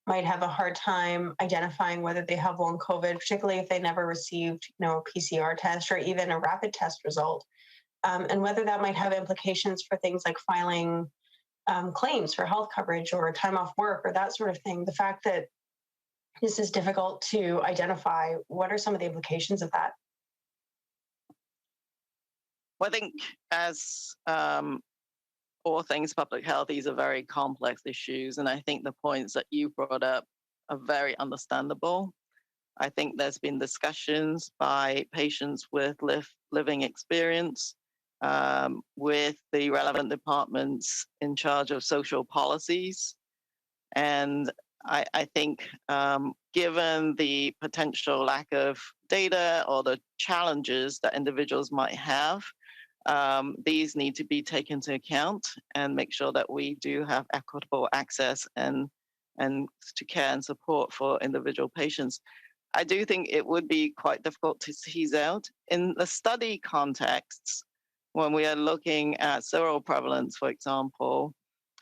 Speaker 10: might have a hard time identifying whether they have long COVID, particularly if they never received, a PCR test or even a rapid test result, and whether that might have implications for things like filing claims for health coverage or time off work or that sort of thing. The fact that this is difficult to identify, what are some of the implications of that?
Speaker 2: Well, I think as all things public health, these are very complex issues. And I think the points that you brought up are very understandable. I think there's been discussions by patients with living experience with the relevant departments in charge of social policies. And I think given the potential lack of data or the challenges that individuals might have, these need to be taken into account and make sure that we do have equitable access and to care and support for individual patients. I do think it would be quite difficult to tease out. In the study contexts, when we are looking at seroprevalence, for example,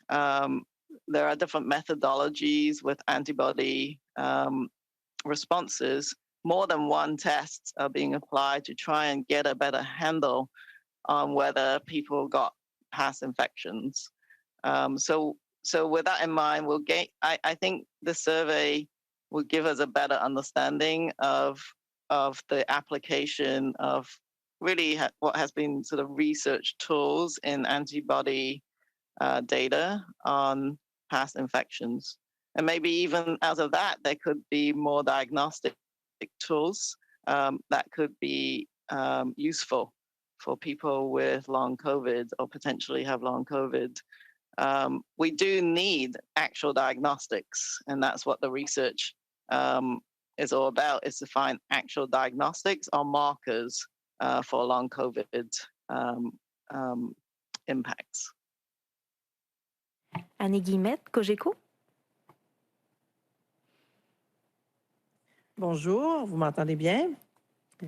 Speaker 2: there are different methodologies with antibody responses. More than one test are being applied to try and get a better handle on whether people got past infections. So with that in mind, I think the survey will give us a better understanding of the application of really what has been sort of research tools in antibody data on past infections. And maybe even out of that, there could be more diagnostic tools that could be useful for people with long COVID or potentially have long COVID. We do need actual diagnostics, and that's what the research is all about, is to find actual diagnostics or markers for long COVID impacts.
Speaker 1: Annie Guillemette, Cogeco.
Speaker 11: Bonjour, vous m'entendez bien?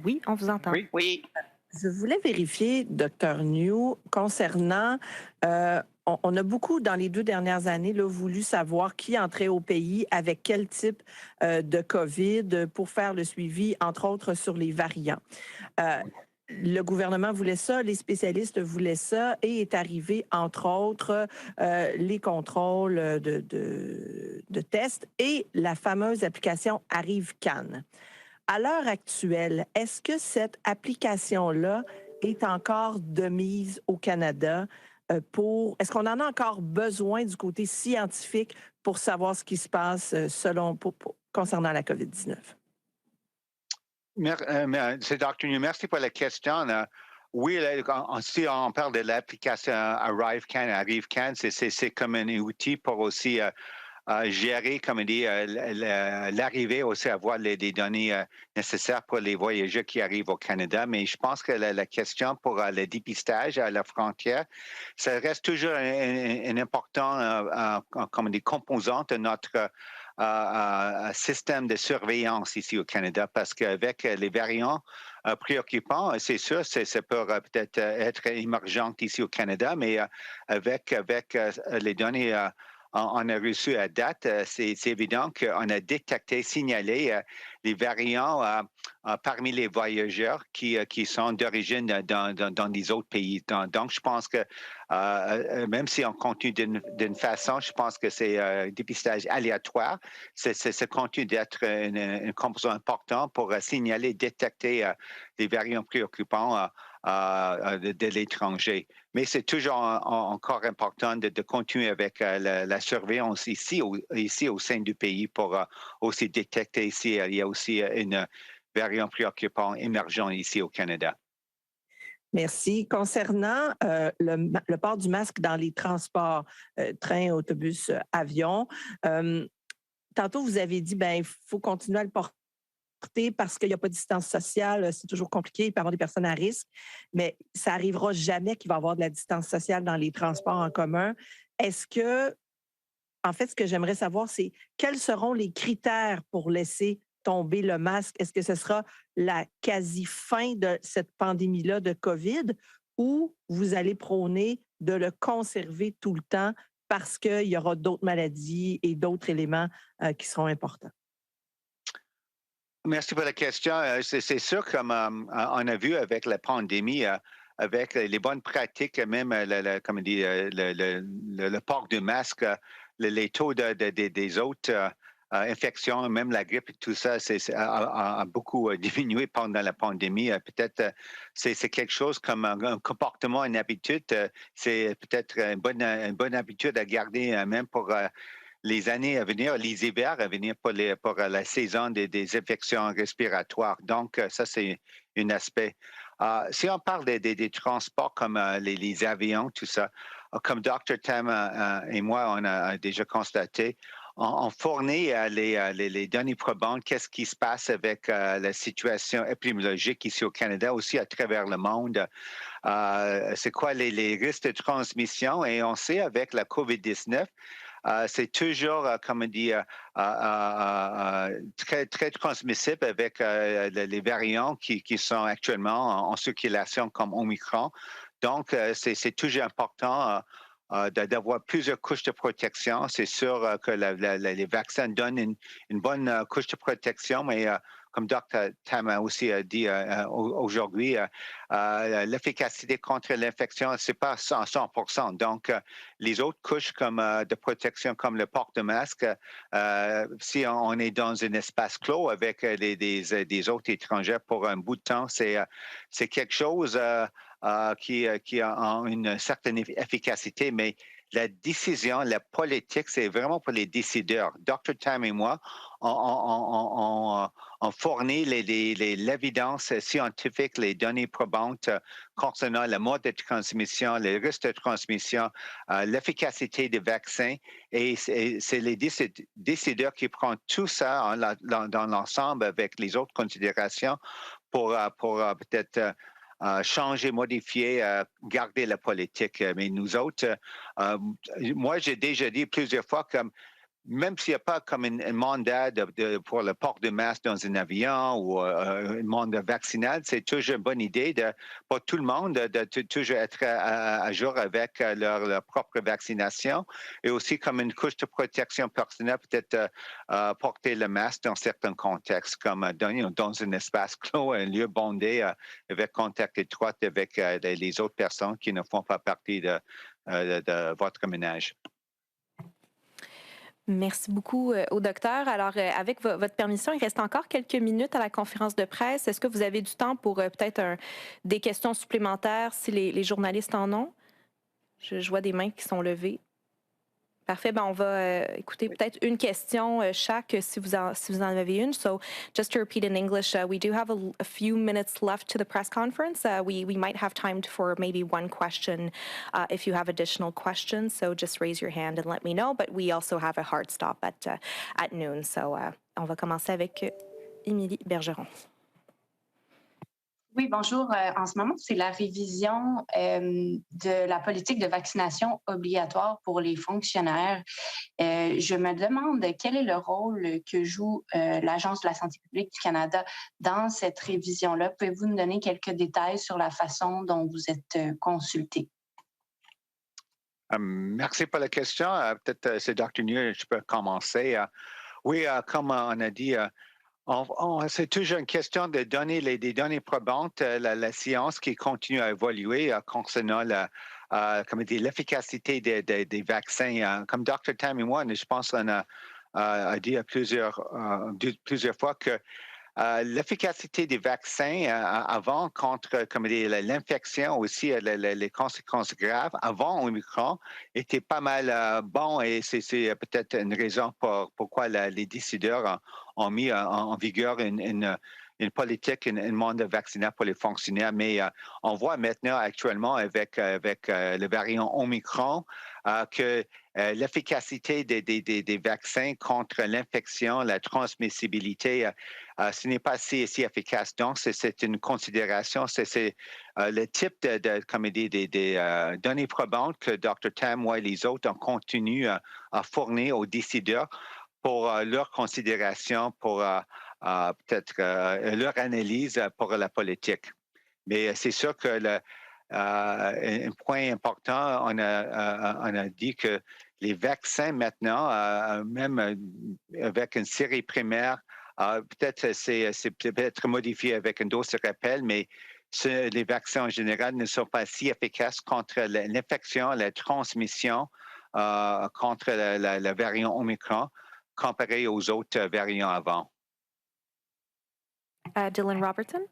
Speaker 1: Oui, on vous entend.
Speaker 2: Oui. Oui.
Speaker 11: Je voulais vérifier, Dr. Njoo, concernant, on a beaucoup, dans les 2 dernières années, là, voulu savoir qui entrait au pays avec quel type de COVID pour faire le suivi, entre autres, sur les variants. Le gouvernement voulait ça, les spécialistes voulaient ça, et est arrivé, entre autres, les contrôles de tests et la fameuse application Arrive-Can. À l'heure actuelle, est-ce que cette application-là est encore de mise au Canada est-ce qu'on en a encore besoin du côté scientifique pour savoir ce qui se passe concernant la COVID-19?
Speaker 3: C'est Dr. Njoo. Merci pour la question. Oui, si on parle de l'application Arrive-Can, c'est comme un outil pour aussi gérer, comme on dit, l'arrivée, aussi avoir les données nécessaires pour les voyageurs qui arrivent au Canada. Mais je pense que la question pour le dépistage à la frontière, ça reste toujours un important comme des composants de notre système de surveillance ici au Canada, parce qu'avec les variants préoccupants, c'est sûr, ça peut peut-être être émergent ici au Canada, mais avec les données on a reçu à date, c'est évident qu'on a détecté, signalé les variants parmi les voyageurs qui sont d'origine dans des autres pays. Donc, je pense que même si on continue d'une façon, je pense que c'est un dépistage aléatoire. Ça continue d'être un composant important pour signaler, détecter les variants préoccupants de l'étranger. Mais c'est toujours encore important de continuer avec la surveillance ici au sein du pays pour aussi détecter ici, il y a aussi une variant préoccupant émergent ici au Canada.
Speaker 11: Merci. Concernant le port du masque dans les transports, train, autobus, avion, tantôt vous avez dit, il faut continuer à le porter parce qu'il n'y a pas de distance sociale, c'est toujours compliqué, il peut y avoir des personnes à risque, mais ça n'arrivera jamais qu'il va y avoir de la distance sociale dans les transports en commun. Est-ce que, en fait, ce que j'aimerais savoir, c'est quels seront les critères pour laisser tomber le masque? Est-ce que ce sera la quasi-fin de cette pandémie-là de COVID ou vous allez prôner de le conserver tout le temps parce qu'il y aura d'autres maladies et d'autres éléments qui seront importants?
Speaker 3: Merci pour la question. C'est sûr, comme on a vu avec la pandémie, avec les bonnes pratiques, même comme on dit, le port du masque, les taux des autres infections, même la grippe et tout ça, a beaucoup diminué pendant la pandémie. Peut-être c'est quelque chose comme un comportement, une habitude. C'est peut-être une bonne habitude à garder même pour les années à venir, les hivers à venir pour la saison des infections respiratoires. Donc, ça, c'est un aspect. Si on parle des transports comme les avions, tout ça, comme Dr. Tam et moi, on a déjà constaté, on fournit les données probantes, qu'est-ce qui se passe avec la situation épidémiologique ici au Canada, aussi à travers le monde. C'est quoi les risques de transmission? Et on sait avec la COVID-19, c'est toujours, comme on dit, très, très transmissible avec les variants qui sont actuellement en circulation comme Omicron. Donc, c'est toujours important d'avoir plusieurs couches de protection. C'est sûr que les vaccins donnent une bonne couche de protection, mais comme Dr. Tam a aussi dit aujourd'hui, l'efficacité contre l'infection, c'est pas 100%. Donc, les autres couches de protection, comme le port de masque, si on est dans un espace clos avec des autres étrangers pour un bout de temps, c'est quelque chose qui a une certaine efficacité, mais la décision, la politique, c'est vraiment pour les décideurs. Dr. Tam et moi, on fournit l'évidence scientifique, les données probantes concernant le mode de transmission, les risques de transmission, l'efficacité des vaccins. Et c'est les décideurs qui prennent tout ça dans l'ensemble avec les autres considérations pour peut-être changer, modifier, garder la politique. Mais nous autres, moi, j'ai déjà dit plusieurs fois comme même s'il n'y a pas comme un mandat pour le port de masque dans un avion ou un mandat vaccinal, c'est toujours une bonne idée pour tout le monde de toujours être à jour avec leur propre vaccination et aussi comme une couche de protection personnelle, peut-être porter le masque dans certains contextes, comme dans un espace clos, un lieu bondé avec contact étroit avec les autres personnes qui ne font pas partie de votre ménage.
Speaker 1: Merci beaucoup au docteur. Alors, avec votre permission, il reste encore quelques minutes à la conférence de presse. Est-ce que vous avez du temps pour peut-être des questions supplémentaires si les journalistes en ont? Je vois des mains qui sont levées. Parfait. On va écouter peut-être une question chaque si vous en avez une. So just to repeat in English, we do have a few minutes left to the press conference. We might have time for maybe one question if you have additional questions. So just raise your hand and let me know. But we also have a hard stop at noon. So on va commencer avec Émilie Bergeron.
Speaker 5: Oui, bonjour. En ce moment, c'est la révision de la politique de vaccination obligatoire pour les fonctionnaires. Je me demande quel est le rôle que joue l'Agence de la santé publique du Canada dans cette révision-là. Pouvez-vous nous donner quelques détails sur la façon dont vous êtes consulté?
Speaker 3: Merci pour la question. Peut-être c'est Dr. Njoo, je peux commencer. Oui, comme on a dit, c'est toujours une question de donner des données probantes, la science qui continue à évoluer concernant l'efficacité des vaccins. Comme Dr. Tam et moi, je pense qu'on a dit plusieurs fois que l'efficacité des vaccins avant contre l'infection aussi, les conséquences graves avant Omicron était pas mal bon et c'est peut-être une raison pourquoi les décideurs ont mis en vigueur une une politique, un monde vaccinal pour les fonctionnaires, mais on voit maintenant actuellement avec le variant Omicron que l'efficacité des vaccins contre l'infection, la transmissibilité, ce n'est pas si efficace. Donc, c'est une considération, c'est le type comme il dit, des données probantes que Dr. Tam, moi et les autres, on continue à fournir aux décideurs pour leur considération, pour peut-être leur analyse pour la politique. Mais c'est sûr que un point important, on a dit que les vaccins maintenant, même avec une série primaire, peut-être c'est peut-être modifié avec une dose de rappel, mais les vaccins en général ne sont pas si efficaces contre l'infection, la transmission contre le variant Omicron comparé aux autres variants avant.
Speaker 1: Dylan Robertson?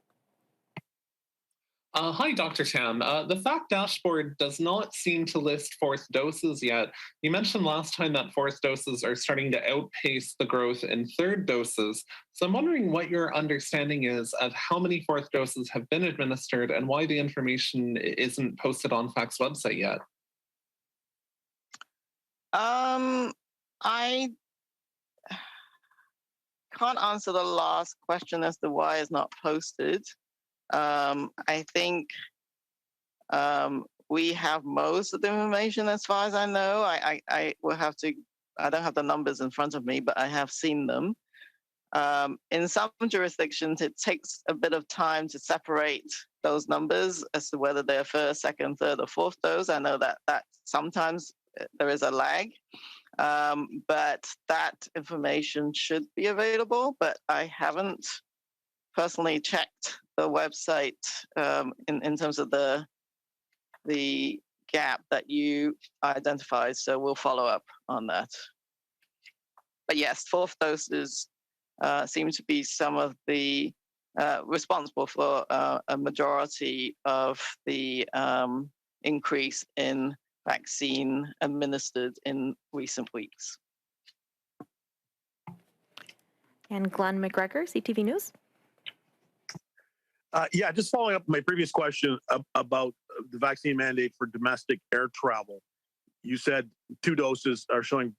Speaker 4: Hi, Dr. Tam. The FACT dashboard does not seem to list fourth doses yet. You mentioned last time that fourth doses are starting to outpace the growth in third doses. So I'm wondering what your understanding is of how many fourth doses have been administered and why the information isn't posted on FACT's website yet.
Speaker 2: I can't answer the last question as to why it's not posted. I think we have most of the information as far as I know. I will have to, I don't have the numbers in front of me, but I have seen them. In some jurisdictions, it takes a bit of time to separate those numbers as to whether they're first, second, third, or fourth dose. I know that sometimes there is a lag, but that information should be available, but I haven't personally checked the website in terms of the gap that you identified, so we'll follow up on that. But yes, fourth doses seem to be some of the responsible for a majority of the increase in vaccine administered in recent weeks.
Speaker 1: And Glenn McGregor, CTV News.
Speaker 8: Yeah, just following up my previous question about the vaccine mandate for domestic air travel. You said 2 doses are showing,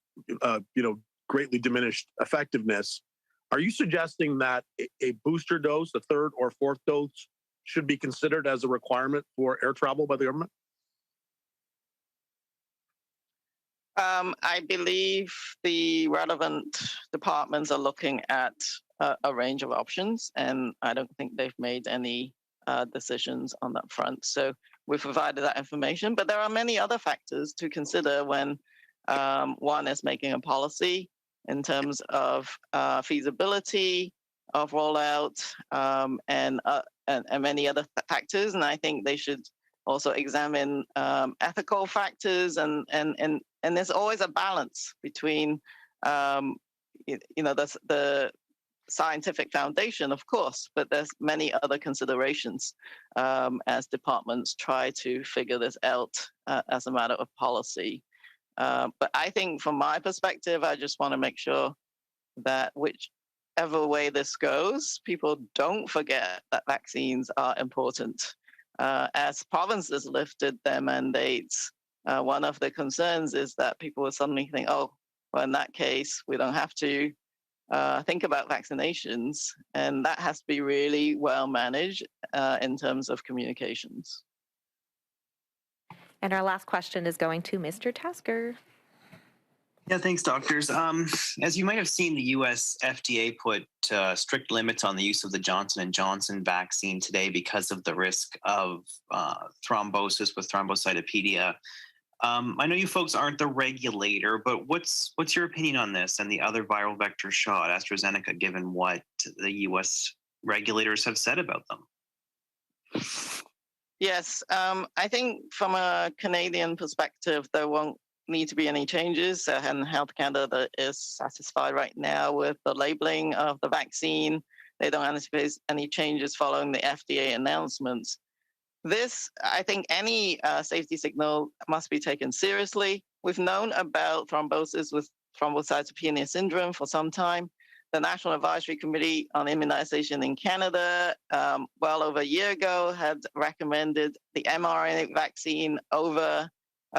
Speaker 8: greatly diminished effectiveness. Are you suggesting that a booster dose, a third or fourth dose, should be considered as a requirement for air travel by the government?
Speaker 2: I believe the relevant departments are looking at a range of options, and I don't think they've made any decisions on that front. So we've provided that information, but there are many other factors to consider when one is making a policy in terms of feasibility of rollout and many other factors. And I think they should also examine ethical factors, and there's always a balance between the scientific foundation, of course, but there's many other considerations as departments try to figure this out as a matter of policy. But I think from my perspective, I just want to make sure that whichever way this goes, people don't forget that vaccines are important. As provinces lifted their mandates, one of the concerns is that people will suddenly think, oh, well, in that case, we don't have to think about vaccinations. And that has to be really well managed in terms of communications.
Speaker 1: And our last question is going to Mr. Tasker.
Speaker 6: Yeah, thanks, doctors. As you might have seen, the U.S. FDA put strict limits on the use of the Johnson & Johnson vaccine today because of the risk of thrombosis with thrombocytopenia. I know you folks aren't the regulator, but what's your opinion on this and the other viral vector shot, AstraZeneca, given what the U.S. regulators have said about them?
Speaker 2: Yes, I think from a Canadian perspective, there won't need to be any changes, and Health Canada is satisfied right now with the labeling of the vaccine. They don't anticipate any changes following the FDA announcements. This, I think any safety signal must be taken seriously. We've known about thrombosis with thrombocytopenia syndrome for some time. the National Advisory Committee on Immunization in Canada, well over a year ago, had recommended the mRNA vaccine over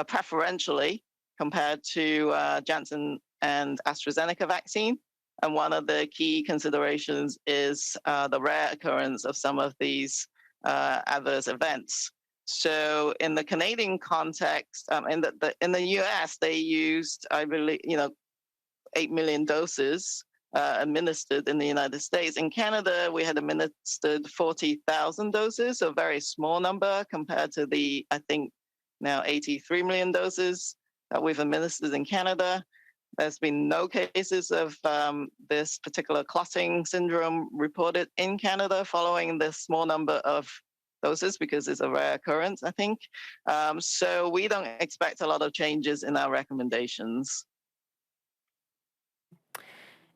Speaker 2: preferentially compared to Janssen and AstraZeneca vaccine. And one of the key considerations is the rare occurrence of some of these adverse events. So in the Canadian context, in the US, they used, I believe, 8 million doses administered in the United States. In Canada, we had administered 40,000 doses, so a very small number compared to the, I think, now 83 million doses that we've administered in Canada. There's been no cases of this particular clotting syndrome reported in Canada following this small number of doses because it's a rare occurrence, I think. So we don't expect a lot of changes in our recommendations.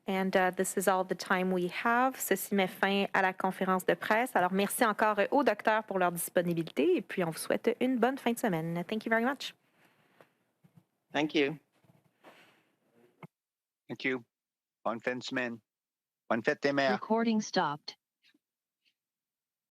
Speaker 1: And this is all the time we have. Ceci met fin à la conférence de presse. Alors, merci encore aux docteurs pour leur disponibilité et puis on vous souhaite une bonne fin de semaine. Thank you very much.
Speaker 2: Thank you.
Speaker 3: Thank you. Bonne fin de semaine. Bonne fête des mères.
Speaker 12: Recording stopped.